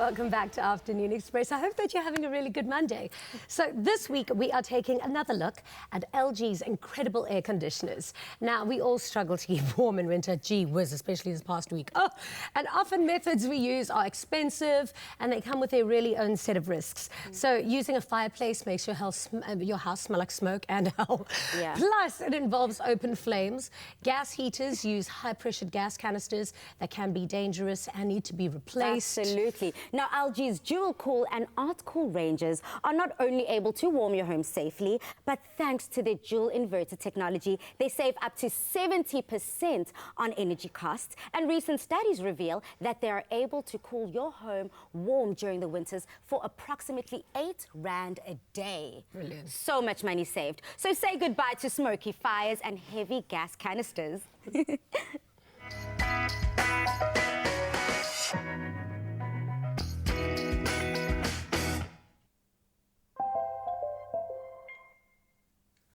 welcome back to Afternoon Express. I hope that you're having a really good Monday. So this week we are taking another look at LG's incredible air conditioners. Now, we all struggle to keep warm in winter, gee whiz, especially this past week. And often methods we use are expensive and they come with their really own set of risks. So using a fireplace makes your house smell like smoke and hell. Yeah. Plus, it involves open flames. Gas heaters use high-pressured gas canisters that can be dangerous and need to be replaced. Absolutely. Now, LG's Dual Cool and Art Cool ranges are not only able to warm your home safely, but thanks to their dual inverter technology, they save up to 70% on energy costs. And recent studies reveal that they are able to cool your home warm during the winters for approximately 8 Rand a day. Brilliant. So much money saved. So say goodbye to smoky fires and heavy gas canisters.